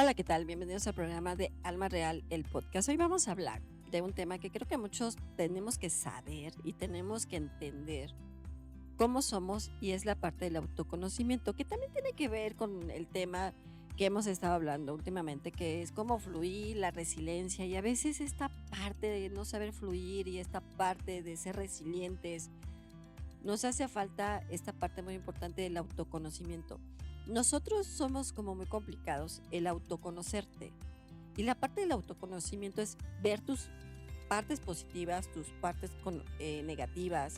Hola, ¿qué tal? Bienvenidos al programa de Alma Real, el podcast. Hoy vamos a hablar de un tema que creo que muchos tenemos que saber y tenemos que entender cómo somos y es la parte del autoconocimiento, que también tiene que ver con el tema que hemos estado hablando últimamente, que es cómo fluir, la resiliencia y a veces esta parte de no saber fluir y esta parte de ser resilientes nos hace falta esta parte muy importante del autoconocimiento. Nosotros somos como muy complicados el autoconocerte. Y la parte del autoconocimiento es ver tus partes positivas, tus partes negativas,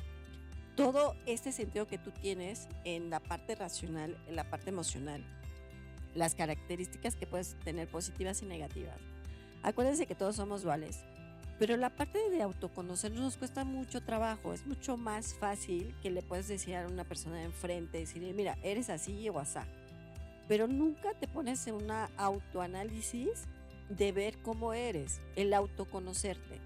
todo este sentido que tú tienes en la parte racional, en la parte emocional, las características que puedes tener positivas y negativas. Acuérdense que todos somos duales, pero la parte de autoconocernos nos cuesta mucho trabajo. Es mucho más fácil que le puedes decir a una persona de enfrente, decirle, mira, eres así o asá. Pero nunca te pones en una autoanálisis de ver cómo eres, el autoconocerte.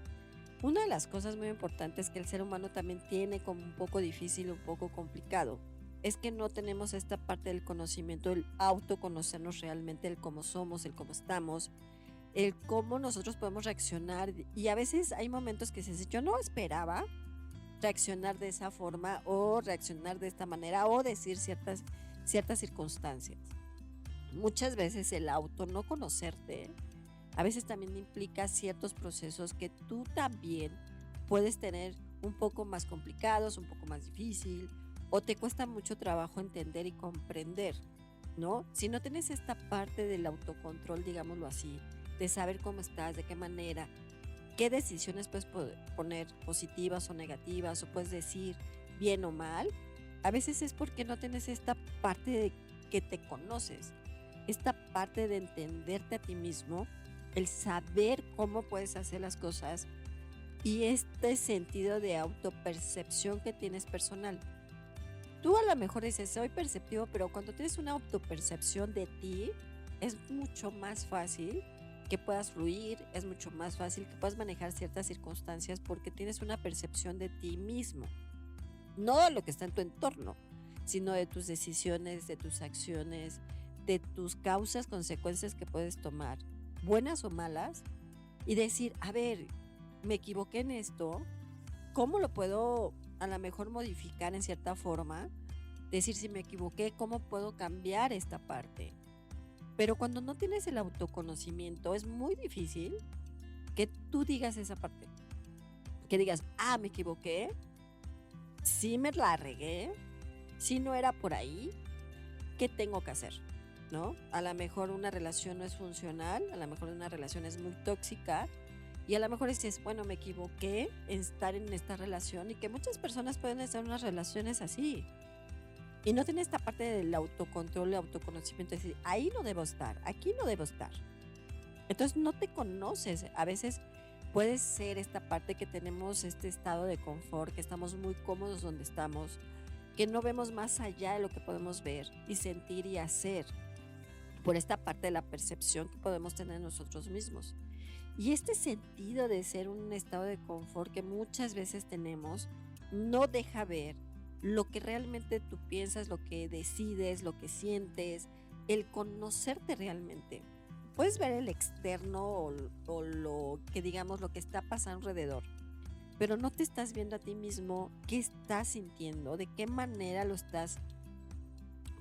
Una de las cosas muy importantes que el ser humano también tiene como un poco difícil, un poco complicado, es que no tenemos esta parte del conocimiento, el autoconocernos realmente, el cómo somos, el cómo estamos, el cómo nosotros podemos reaccionar. Y a veces hay momentos que se dice, yo no esperaba reaccionar de esa forma o reaccionar de esta manera o decir ciertas circunstancias. Muchas veces el auto no conocerte, a veces también implica ciertos procesos que tú también puedes tener un poco más complicados, un poco más difícil, o te cuesta mucho trabajo entender y comprender, ¿no? Si no tienes esta parte del autocontrol, digámoslo así, de saber cómo estás, de qué manera, qué decisiones puedes poner positivas o negativas, o puedes decir bien o mal, a veces es porque no tienes esta parte de que te conoces, esta parte de entenderte a ti mismo, el saber cómo puedes hacer las cosas y este sentido de autopercepción que tienes personal. Tú a lo mejor dices, soy perceptivo, pero cuando tienes una autopercepción de ti, es mucho más fácil que puedas fluir, es mucho más fácil que puedas manejar ciertas circunstancias porque tienes una percepción de ti mismo, no de lo que está en tu entorno, sino de tus decisiones, de tus acciones, de tus causas, consecuencias que puedes tomar, buenas o malas, y decir, a ver, me equivoqué en esto, ¿cómo lo puedo a lo mejor modificar en cierta forma? Decir, si me equivoqué, ¿cómo puedo cambiar esta parte? Pero cuando no tienes el autoconocimiento, es muy difícil que tú digas esa parte, que digas, me equivoqué, sí me la regué, sí no era por ahí, ¿qué tengo que hacer? ¿No? A lo mejor una relación no es funcional, a lo mejor una relación es muy tóxica y a lo mejor dices, bueno, me equivoqué en estar en esta relación y que muchas personas pueden estar en unas relaciones así y no tienen esta parte del autocontrol, el autoconocimiento, es decir, ahí no debo estar, aquí no debo estar. Entonces no te conoces, a veces puede ser esta parte que tenemos este estado de confort, que estamos muy cómodos donde estamos, que no vemos más allá de lo que podemos ver y sentir y hacer por esta parte de la percepción que podemos tener nosotros mismos. Y este sentido de ser un estado de confort que muchas veces tenemos, no deja ver lo que realmente tú piensas, lo que decides, lo que sientes, el conocerte realmente. Puedes ver el externo o lo que digamos, lo que está pasando alrededor, pero no te estás viendo a ti mismo qué estás sintiendo, de qué manera lo estás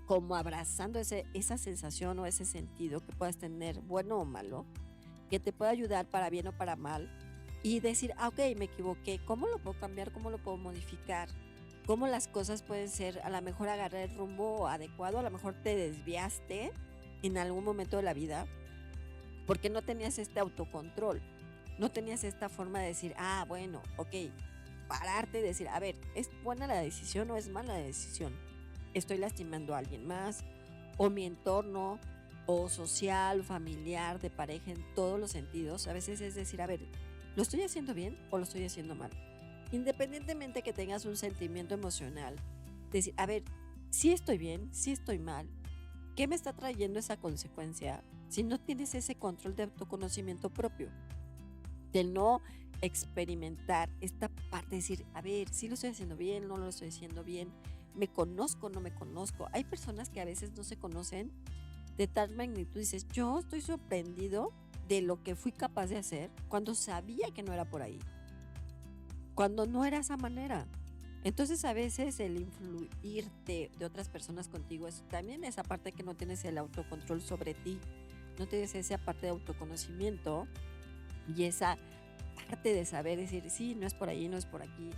como abrazando esa sensación o ese sentido que puedas tener, bueno o malo, que te pueda ayudar para bien o para mal, y decir, ok, me equivoqué, ¿cómo lo puedo cambiar? ¿Cómo lo puedo modificar? ¿Cómo las cosas pueden ser? A lo mejor agarrar el rumbo adecuado, a lo mejor te desviaste en algún momento de la vida porque no tenías este autocontrol, no tenías esta forma de decir, bueno, ok, pararte y decir, a ver, ¿es buena la decisión o es mala la decisión? ¿Estoy lastimando a alguien más? ¿O mi entorno? ¿O social, familiar, de pareja, en todos los sentidos? A veces es decir, a ver, ¿lo estoy haciendo bien o lo estoy haciendo mal? Independientemente que tengas un sentimiento emocional, decir, a ver, si estoy bien, si estoy mal, ¿qué me está trayendo esa consecuencia si no tienes ese control de autoconocimiento propio? De no experimentar esta parte, de decir, a ver, si lo estoy haciendo bien, no lo estoy haciendo bien, me conozco, no me conozco. Hay personas que a veces no se conocen de tal magnitud, dices, yo estoy sorprendido de lo que fui capaz de hacer cuando sabía que no era por ahí, cuando no era esa manera. Entonces a veces el influir de otras personas contigo es también esa parte que no tienes el autocontrol sobre ti, no tienes esa parte de autoconocimiento y esa parte de saber decir, sí, no es por ahí, no es por aquí.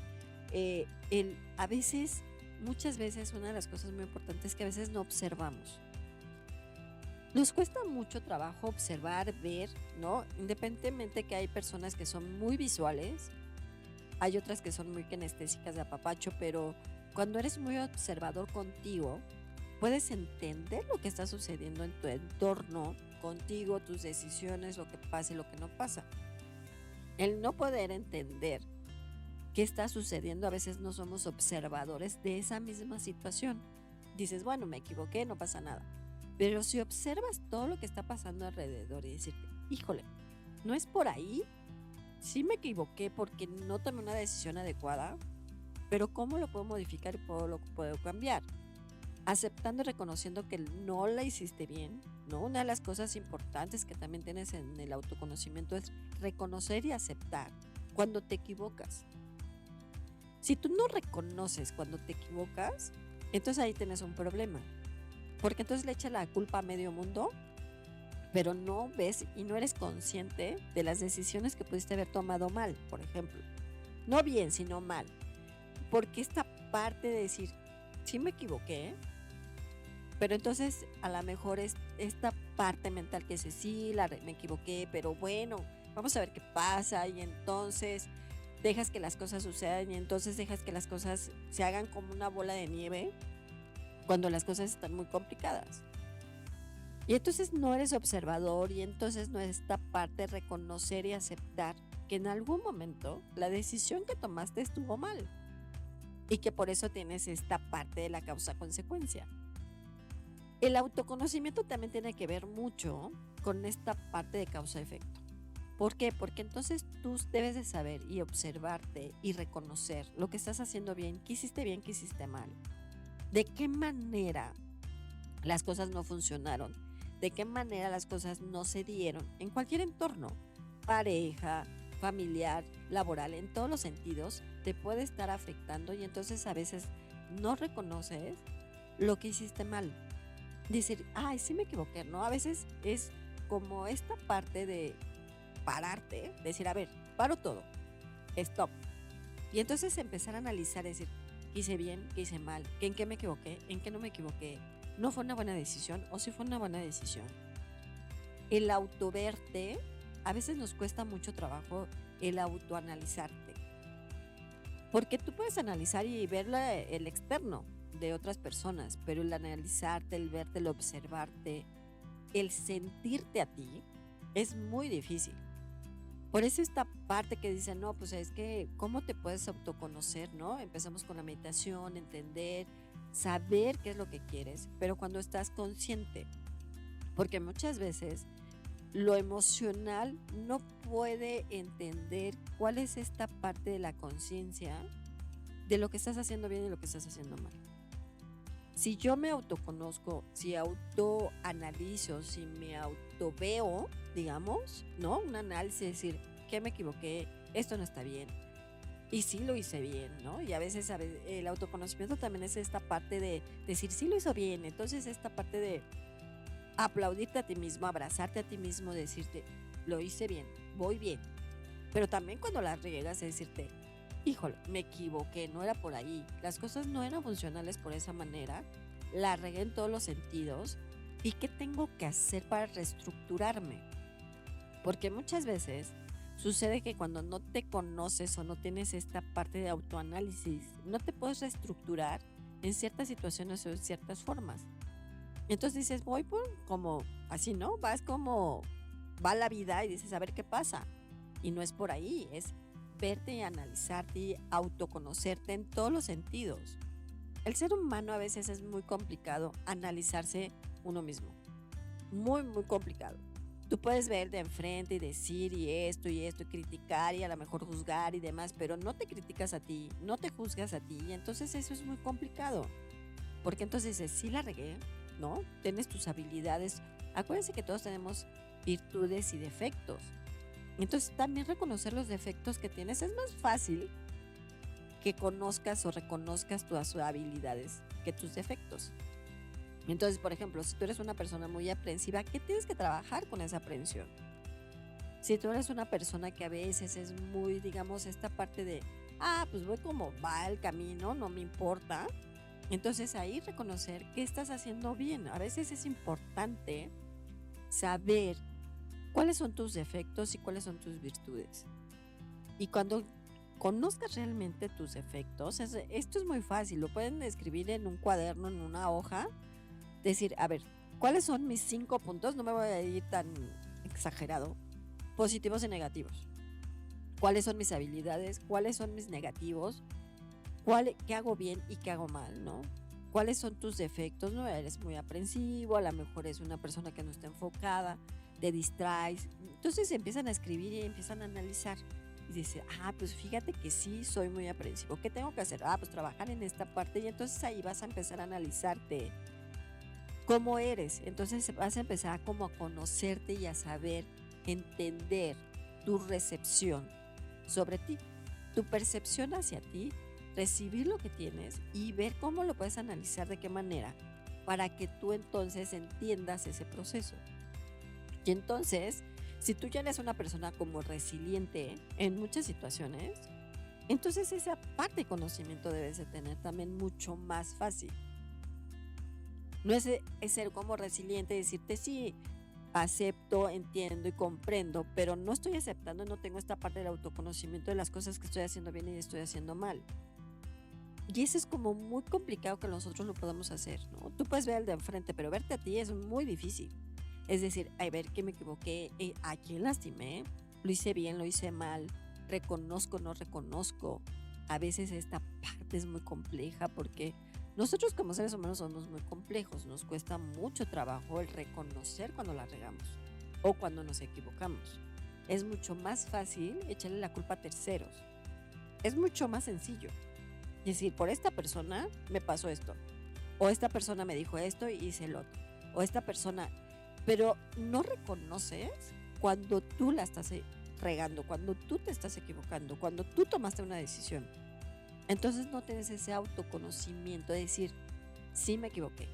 A veces, muchas veces, una de las cosas muy importantes es que a veces no observamos. Nos cuesta mucho trabajo observar, ver, ¿no? Independientemente que hay personas que son muy visuales, hay otras que son muy kinestésicas de apapacho, pero cuando eres muy observador contigo, puedes entender lo que está sucediendo en tu entorno, contigo, tus decisiones, lo que pasa y lo que no pasa. El no poder entender qué está sucediendo, a veces no somos observadores de esa misma situación. Dices, bueno, me equivoqué, no pasa nada. Pero si observas todo lo que está pasando alrededor y decirte, híjole, no es por ahí, sí me equivoqué porque no tomé una decisión adecuada, pero ¿cómo lo puedo modificar y lo puedo cambiar? Aceptando y reconociendo que no la hiciste bien, ¿no? Una de las cosas importantes que también tienes en el autoconocimiento es reconocer y aceptar cuando te equivocas. Si tú no reconoces cuando te equivocas, entonces ahí tienes un problema, porque entonces le echas la culpa a medio mundo, pero no ves y no eres consciente de las decisiones que pudiste haber tomado mal, por ejemplo. No bien, sino mal. Porque esta parte de decir, sí me equivoqué, pero entonces a lo mejor es esta parte mental que dice, sí, me equivoqué, pero bueno, vamos a ver qué pasa y entonces dejas que las cosas sucedan y entonces dejas que las cosas se hagan como una bola de nieve cuando las cosas están muy complicadas. Y entonces no eres observador y entonces no es esta parte de reconocer y aceptar que en algún momento la decisión que tomaste estuvo mal y que por eso tienes esta parte de la causa-consecuencia. El autoconocimiento también tiene que ver mucho con esta parte de causa-efecto. ¿Por qué? Porque entonces tú debes de saber y observarte y reconocer lo que estás haciendo bien, qué hiciste mal, de qué manera las cosas no funcionaron, de qué manera las cosas no se dieron en cualquier entorno, pareja, familiar, laboral, en todos los sentidos, te puede estar afectando y entonces a veces no reconoces lo que hiciste mal. Decir, ay, sí me equivoqué, ¿no? A veces es como esta parte de pararte, decir, a ver, paro todo, stop. Y entonces empezar a analizar, decir, ¿qué hice bien? ¿Qué hice mal? ¿En qué me equivoqué? ¿En qué no me equivoqué? ¿No fue una buena decisión o sí fue una buena decisión? El autoverte, a veces nos cuesta mucho trabajo el autoanalizarte. Porque tú puedes analizar y ver el externo de otras personas, pero el analizarte, el verte, el observarte, el sentirte a ti, es muy difícil. Por eso esta parte que dice, no, pues es que, ¿cómo te puedes autoconocer, no? Empezamos con la meditación, entender, saber qué es lo que quieres, pero cuando estás consciente, porque muchas veces lo emocional no puede entender cuál es esta parte de la conciencia de lo que estás haciendo bien y lo que estás haciendo mal. Si yo me autoconozco, si autoanalizo, si me autoveo, digamos, ¿no? Un análisis, decir, ¿qué me equivoqué? Esto no está bien. Y sí lo hice bien, ¿no? Y a veces el autoconocimiento también es esta parte de decir, sí lo hizo bien. Entonces esta parte de aplaudirte a ti mismo, abrazarte a ti mismo, decirte, lo hice bien, voy bien. Pero también cuando las riegas, decirte, híjole, me equivoqué, no era por ahí. Las cosas no eran funcionales por esa manera. La regué en todos los sentidos. ¿Y qué tengo que hacer para reestructurarme? Porque muchas veces sucede que cuando no te conoces o no tienes esta parte de autoanálisis, no te puedes reestructurar en ciertas situaciones o en ciertas formas. Entonces dices, voy por como así, ¿no? Vas como va la vida y dices, a ver qué pasa. Y no es por ahí, es verte y analizarte y autoconocerte en todos los sentidos. El ser humano a veces es muy complicado analizarse uno mismo. Muy, muy complicado. Tú puedes ver de enfrente y decir y esto y criticar y a lo mejor juzgar y demás, pero no te criticas a ti, no te juzgas a ti y entonces eso es muy complicado. Porque entonces dices, sí la regué, ¿no? Tienes tus habilidades. Acuérdense que todos tenemos virtudes y defectos. Entonces, también reconocer los defectos que tienes es más fácil que conozcas o reconozcas tus habilidades que tus defectos. Entonces, por ejemplo, si tú eres una persona muy aprensiva, ¿qué tienes que trabajar con esa aprensión? Si tú eres una persona que a veces es muy, digamos, esta parte de, pues voy como va el camino, no me importa. Entonces ahí reconocer qué estás haciendo bien. A veces es importante saber cuáles son tus defectos y cuáles son tus virtudes. Y cuando conozcas realmente tus defectos, esto es muy fácil, lo pueden escribir en un cuaderno, en una hoja, decir, a ver, ¿cuáles son mis 5 puntos? No me voy a ir tan exagerado, positivos y negativos. ¿Cuáles son mis habilidades? ¿Cuáles son mis negativos? ¿Qué hago bien y qué hago mal, no? ¿Cuáles son tus defectos? No eres muy aprensivo, a lo mejor es una persona que no está enfocada, te distraes. Entonces empiezan a escribir y empiezan a analizar. Y dice, pues fíjate que sí, soy muy aprensivo. ¿Qué tengo que hacer? Pues trabajar en esta parte. Y entonces ahí vas a empezar a analizarte cómo eres. Entonces vas a empezar como a conocerte y a saber, entender tu recepción sobre ti, tu percepción hacia ti, recibir lo que tienes y ver cómo lo puedes analizar, de qué manera, para que tú entonces entiendas ese proceso. Y entonces, si tú ya eres una persona como resiliente en muchas situaciones, entonces esa parte de conocimiento debes de tener también mucho más fácil. No es ser como resiliente y decirte sí, acepto, entiendo y comprendo, pero no estoy aceptando, no tengo esta parte del autoconocimiento de las cosas que estoy haciendo bien y estoy haciendo mal. Y eso es como muy complicado que nosotros lo podamos hacer, ¿no? Tú puedes ver al de enfrente, pero verte a ti es muy difícil. Es decir, a ver que me equivoqué, a quién lastimé, lo hice bien, lo hice mal, reconozco, no reconozco. A veces esta parte es muy compleja porque nosotros como seres humanos somos muy complejos, nos cuesta mucho trabajo el reconocer cuando la regamos o cuando nos equivocamos. Es mucho más fácil echarle la culpa a terceros. Es mucho más sencillo. Es decir, por esta persona me pasó esto, o esta persona me dijo esto y hice el otro, o esta persona, pero no reconoces cuando tú la estás regando, cuando tú te estás equivocando, cuando tú tomaste una decisión. Entonces no tienes ese autoconocimiento de decir, sí me equivoqué.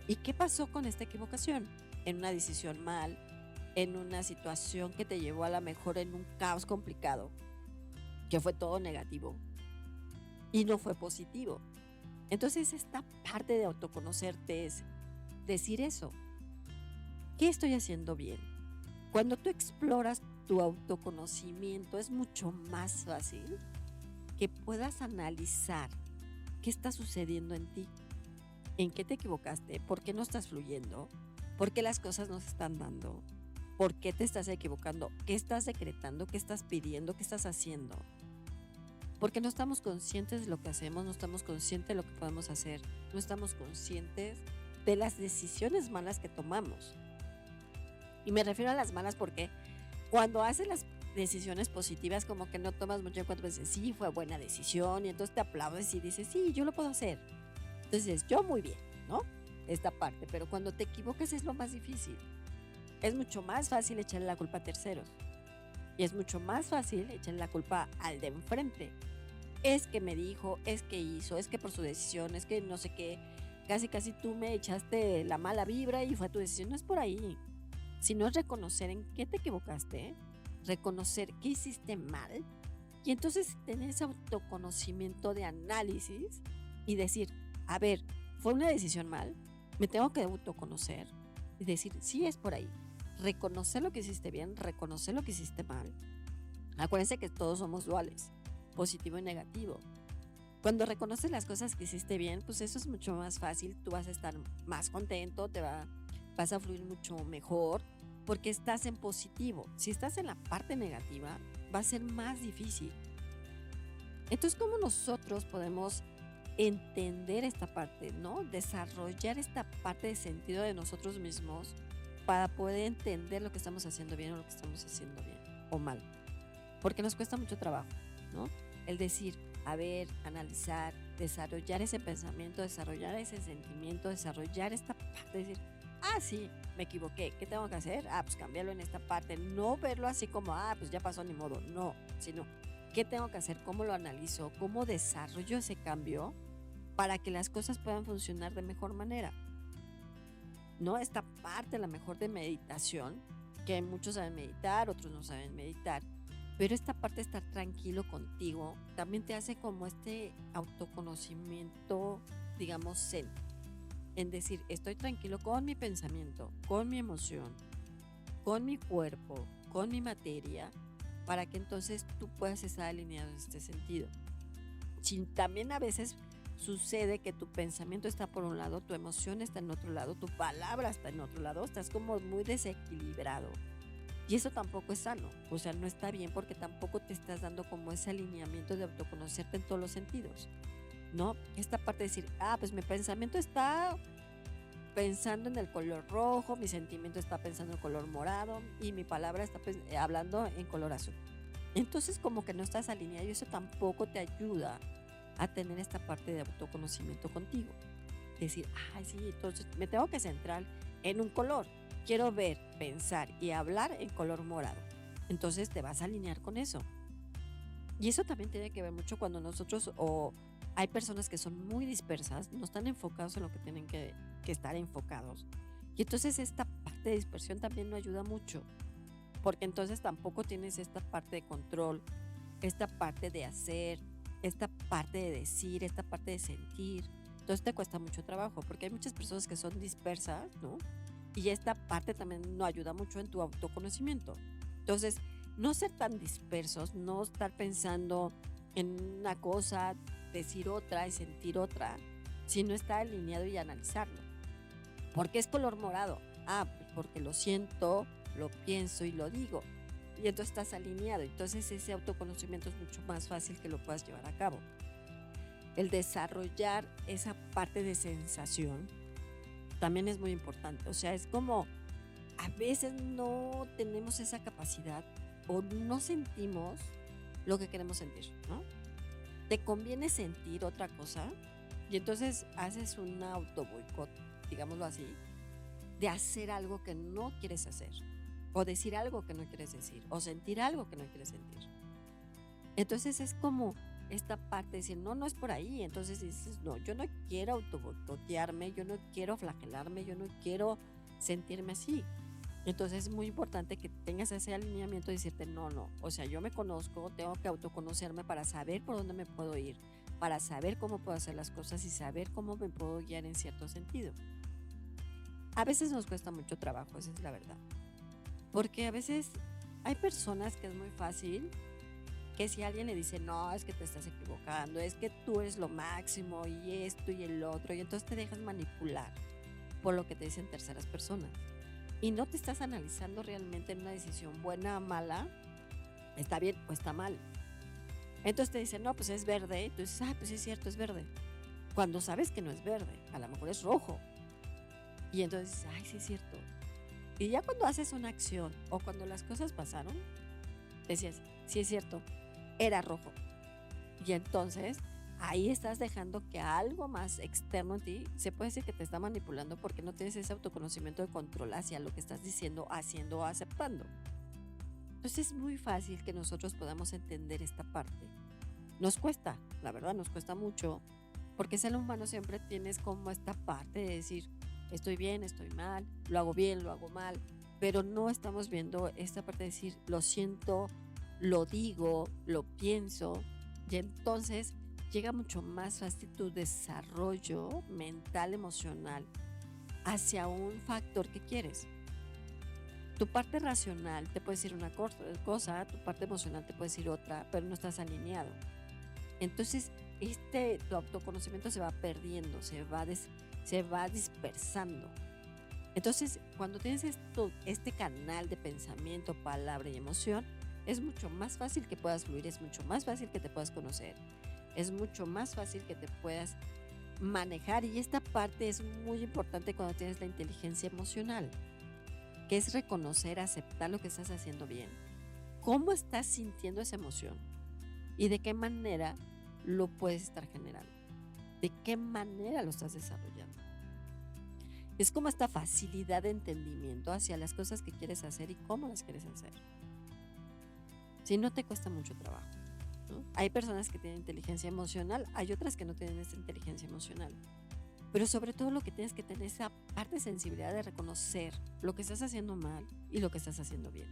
¿Y qué pasó con esta equivocación? En una decisión mal, en una situación que te llevó a lo mejor en un caos complicado, que fue todo negativo y no fue positivo. Entonces esta parte de autoconocerte es decir eso. ¿Qué estoy haciendo bien? Cuando tú exploras tu autoconocimiento es mucho más fácil que puedas analizar qué está sucediendo en ti, en qué te equivocaste, por qué no estás fluyendo, por qué las cosas no se están dando, por qué te estás equivocando, qué estás decretando, qué estás pidiendo, qué estás haciendo. Porque no estamos conscientes de lo que hacemos, no estamos conscientes de lo que podemos hacer, no estamos conscientes de las decisiones malas que tomamos. Y me refiero a las malas porque cuando haces las decisiones positivas como que no tomas mucho en cuenta, dices, sí, fue buena decisión y entonces te aplaudes y dices, sí, yo lo puedo hacer. Entonces, yo muy bien, ¿no? Esta parte, pero cuando te equivocas es lo más difícil. Es mucho más fácil echarle la culpa a terceros y es mucho más fácil echarle la culpa al de enfrente. Es que me dijo, es que hizo, es que por su decisión, es que no sé qué, casi tú me echaste la mala vibra y fue tu decisión. No es por ahí, sino es reconocer en qué te equivocaste, reconocer qué hiciste mal y entonces tener ese autoconocimiento de análisis y decir, a ver, fue una decisión mal, me tengo que autoconocer y decir, sí, es por ahí. Reconocer lo que hiciste bien, reconocer lo que hiciste mal. Acuérdense que todos somos duales, positivo y negativo. Cuando reconoces las cosas que hiciste bien, pues eso es mucho más fácil, tú vas a estar más contento, vas a fluir mucho mejor, porque estás en positivo. Si estás en la parte negativa, va a ser más difícil. Entonces, ¿cómo nosotros podemos entender esta parte, ¿no? Desarrollar esta parte de sentido de nosotros mismos para poder entender lo que estamos haciendo bien o lo que estamos haciendo bien o mal? Porque nos cuesta mucho trabajo, ¿no? El decir, a ver, analizar, desarrollar ese pensamiento, desarrollar ese sentimiento, desarrollar esta parte, decir, ah, sí, me equivoqué, ¿qué tengo que hacer? Ah, pues cambiarlo en esta parte, no verlo así como, ah, pues ya pasó, ni modo, no, sino, ¿qué tengo que hacer? ¿Cómo lo analizo? ¿Cómo desarrollo ese cambio para que las cosas puedan funcionar de mejor manera? ¿No? Esta parte, a la mejor de meditación, que muchos saben meditar, otros no saben meditar, pero esta parte de estar tranquilo contigo también te hace como este autoconocimiento, digamos, zen, en decir, estoy tranquilo con mi pensamiento, con mi emoción, con mi cuerpo, con mi materia, para que entonces tú puedas estar alineado en este sentido. Si también a veces sucede que tu pensamiento está por un lado, tu emoción está en otro lado, tu palabra está en otro lado, estás como muy desequilibrado. Y eso tampoco es sano, o sea, no está bien porque tampoco te estás dando como ese alineamiento de autoconocerte en todos los sentidos, ¿no? Esta parte de decir, ah, pues mi pensamiento está pensando en el color rojo, mi sentimiento está pensando en color morado y mi palabra está hablando en color azul. Entonces como que no estás alineado y eso tampoco te ayuda a tener esta parte de autoconocimiento contigo. Decir, ay, sí, entonces me tengo que centrar en un color. Quiero ver, pensar y hablar en color morado. Entonces te vas a alinear con eso. Y eso también tiene que ver mucho cuando nosotros o hay personas que son muy dispersas, no están enfocados en lo que tienen que estar enfocados. Y entonces esta parte de dispersión también no ayuda mucho, porque entonces tampoco tienes esta parte de control, esta parte de hacer, esta parte de decir, esta parte de sentir. Entonces te cuesta mucho trabajo, porque hay muchas personas que son dispersas, ¿no? Y esta parte también no ayuda mucho en tu autoconocimiento. Entonces, no ser tan dispersos, no estar pensando en una cosa, decir otra y sentir otra, sino estar alineado y analizarlo. ¿Por qué es color morado? Ah, pues porque lo siento, lo pienso y lo digo. Y entonces estás alineado. Entonces ese autoconocimiento es mucho más fácil que lo puedas llevar a cabo. El desarrollar esa parte de sensación también es muy importante. O sea, es como a veces no tenemos esa capacidad o no sentimos lo que queremos sentir, ¿no? Te conviene sentir otra cosa y entonces haces un auto boicot, digámoslo así, de hacer algo que no quieres hacer, o decir algo que no quieres decir, o sentir algo que no quieres sentir. Entonces es como esta parte de decir, no, no es por ahí. Entonces dices, no, yo no quiero autoboicotearme, yo no quiero flagelarme, yo no quiero sentirme así. Entonces es muy importante que tengas ese alineamiento y decirte, no, no, o sea, yo me conozco, tengo que autoconocerme para saber por dónde me puedo ir, para saber cómo puedo hacer las cosas y saber cómo me puedo guiar en cierto sentido. A veces nos cuesta mucho trabajo, esa es la verdad, porque a veces hay personas que es muy fácil que si alguien le dice, no, es que te estás equivocando, es que tú eres lo máximo y esto y el otro, y entonces te dejas manipular por lo que te dicen terceras personas. Y no te estás analizando realmente en una decisión buena o mala, está bien o está mal. Entonces te dicen, no, pues es verde, y tú dices, ah, pues sí es cierto, es verde. Cuando sabes que no es verde, a lo mejor es rojo. Y entonces dices, ay, sí es cierto. Y ya cuando haces una acción o cuando las cosas pasaron, decías, sí es cierto, era rojo. Y entonces ahí estás dejando que algo más externo en ti, se puede decir que te está manipulando porque no tienes ese autoconocimiento de control hacia lo que estás diciendo, haciendo o aceptando. Entonces es muy fácil que nosotros podamos entender esta parte. Nos cuesta, la verdad nos cuesta mucho, porque ser humano siempre tienes como esta parte de decir, estoy bien, estoy mal, lo hago bien, lo hago mal, pero no estamos viendo esta parte de decir, lo siento, lo digo, lo pienso, y entonces llega mucho más fácil tu desarrollo mental, emocional, hacia un factor que quieres. Tu parte racional te puede decir una cosa, tu parte emocional te puede decir otra, pero no estás alineado. Entonces, tu autoconocimiento se va perdiendo, se va dispersando. Entonces, cuando tienes este canal de pensamiento, palabra y emoción, es mucho más fácil que puedas fluir, es mucho más fácil que te puedas conocer, es mucho más fácil que te puedas manejar. Y esta parte es muy importante cuando tienes la inteligencia emocional, que es reconocer, aceptar lo que estás haciendo bien, cómo estás sintiendo esa emoción y de qué manera lo puedes estar generando. ¿De qué manera lo estás desarrollando? Es como esta facilidad de entendimiento hacia las cosas que quieres hacer y cómo las quieres hacer. Si no te cuesta mucho trabajo, ¿no? Hay personas que tienen inteligencia emocional, hay otras que no tienen esa inteligencia emocional. Pero sobre todo lo que tienes que tener es esa parte de sensibilidad de reconocer lo que estás haciendo mal y lo que estás haciendo bien.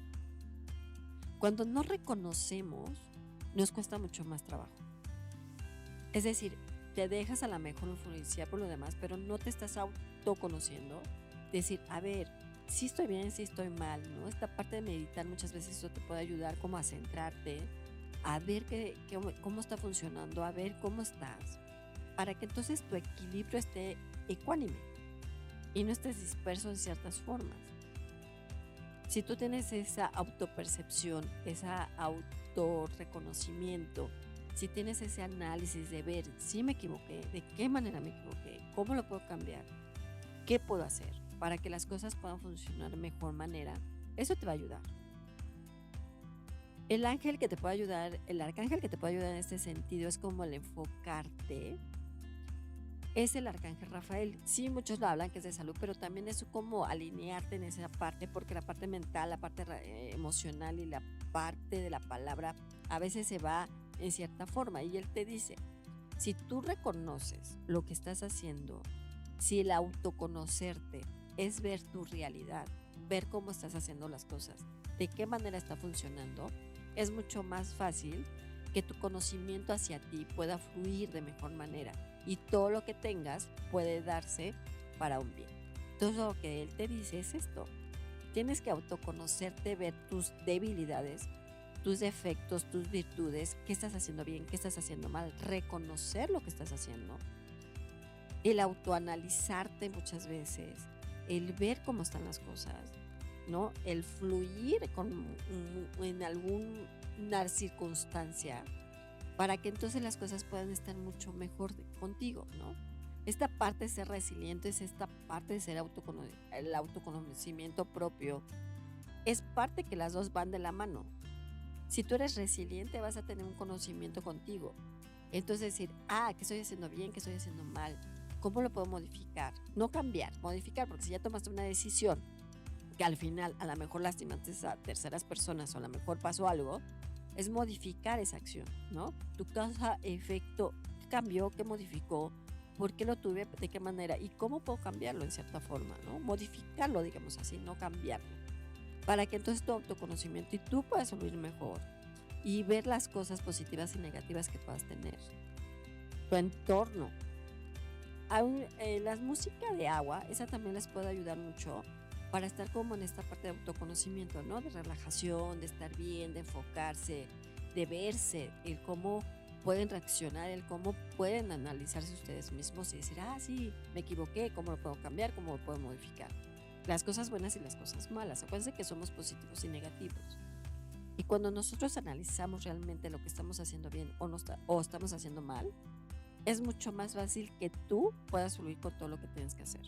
Cuando no reconocemos, nos cuesta mucho más trabajo. Es decir, te dejas a lo mejor influenciar por lo demás, pero no te estás autoconociendo. Decir, a ver, si estoy bien, si estoy mal, ¿no? Esta parte de meditar muchas veces eso te puede ayudar como a centrarte, a ver cómo está funcionando, a ver cómo estás, para que entonces tu equilibrio esté ecuánime y no estés disperso en ciertas formas. Si tú tienes esa autopercepción, esa autorreconocimiento, si tienes ese análisis de ver si me equivoqué, de qué manera me equivoqué, cómo lo puedo cambiar, qué puedo hacer para que las cosas puedan funcionar de mejor manera, eso te va a ayudar. El ángel que te puede ayudar, el arcángel que te puede ayudar en este sentido es como el enfocarte, es el arcángel Rafael. Sí, muchos lo hablan que es de salud, pero también es como alinearte en esa parte, porque la parte mental, la parte emocional y la parte de la palabra a veces se va en cierta forma. Y él te dice, si tú reconoces lo que estás haciendo, si el autoconocerte es ver tu realidad, ver cómo estás haciendo las cosas, de qué manera está funcionando, es mucho más fácil que tu conocimiento hacia ti pueda fluir de mejor manera y todo lo que tengas puede darse para un bien. Entonces lo que él te dice es esto, tienes que autoconocerte, ver tus debilidades, tus defectos, tus virtudes, qué estás haciendo bien, qué estás haciendo mal, reconocer lo que estás haciendo, el autoanalizarte muchas veces, el ver cómo están las cosas, ¿no? El fluir en alguna circunstancia para que entonces las cosas puedan estar mucho mejor contigo, ¿no? Esta parte de ser resiliente es esta parte de ser el autoconocimiento propio. Es parte que las dos van de la mano. Si tú eres resiliente vas a tener un conocimiento contigo. Entonces decir, ¿qué estoy haciendo bien? ¿Qué estoy haciendo mal? ¿Cómo lo puedo modificar? No cambiar, modificar, porque si ya tomaste una decisión que al final a lo mejor lastimaste a terceras personas o a lo mejor pasó algo, es modificar esa acción, ¿no? Tu causa, efecto, ¿qué cambió? ¿Qué modificó? ¿Por qué lo tuve? ¿De qué manera? ¿Y cómo puedo cambiarlo en cierta forma, ¿no? Modificarlo, digamos así, no cambiarlo. Para que entonces tu autoconocimiento y tú puedas fluir mejor y ver las cosas positivas y negativas que puedas tener. Tu entorno. La música de agua, esa también les puede ayudar mucho para estar como en esta parte de autoconocimiento, ¿no? De relajación, de estar bien, de enfocarse, de verse, el cómo pueden reaccionar, el cómo pueden analizarse ustedes mismos y decir, sí, me equivoqué, cómo lo puedo cambiar, cómo lo puedo modificar. Las cosas buenas y las cosas malas. Acuérdense que somos positivos y negativos. Y cuando nosotros analizamos realmente lo que estamos haciendo bien o estamos haciendo mal, es mucho más fácil que tú puedas fluir con todo lo que tienes que hacer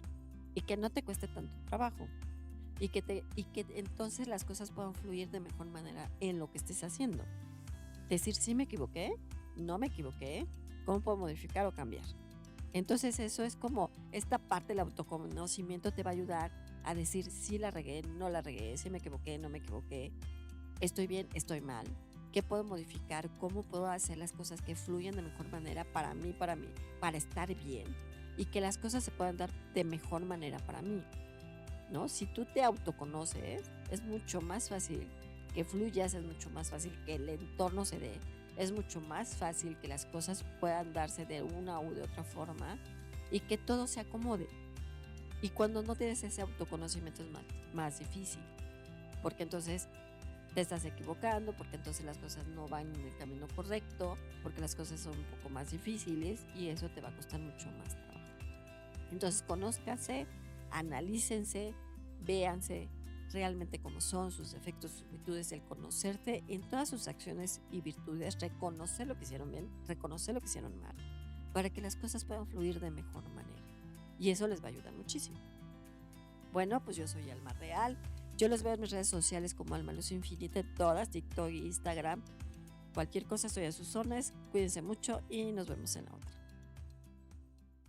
y que no te cueste tanto trabajo y que entonces las cosas puedan fluir de mejor manera en lo que estés haciendo. Decir, sí me equivoqué, no me equivoqué, cómo puedo modificar o cambiar. Entonces eso es como esta parte del autoconocimiento te va a ayudar a decir, sí la regué, no la regué, sí me equivoqué, no me equivoqué, estoy bien, estoy mal. ¿Qué puedo modificar? ¿Cómo puedo hacer las cosas que fluyan de mejor manera para mí, para estar bien? Y que las cosas se puedan dar de mejor manera para mí, ¿no? Si tú te autoconoces, es mucho más fácil que fluyas, es mucho más fácil que el entorno se dé, es mucho más fácil que las cosas puedan darse de una u de otra forma y que todo se acomode. Y cuando no tienes ese autoconocimiento es más difícil, porque entonces te estás equivocando, porque entonces las cosas no van en el camino correcto, porque las cosas son un poco más difíciles y eso te va a costar mucho más trabajo. Entonces conózcanse, analícense, véanse realmente cómo son sus defectos, sus virtudes, el conocerte en todas sus acciones y virtudes, reconocer lo que hicieron bien, reconocer lo que hicieron mal, para que las cosas puedan fluir de mejor manera. Y eso les va a ayudar muchísimo. Bueno, pues yo soy Alma Real. Yo los veo en mis redes sociales como Alma Luz Infinita, en todas, TikTok e Instagram. Cualquier cosa estoy a sus órdenes. Cuídense mucho y nos vemos en la otra.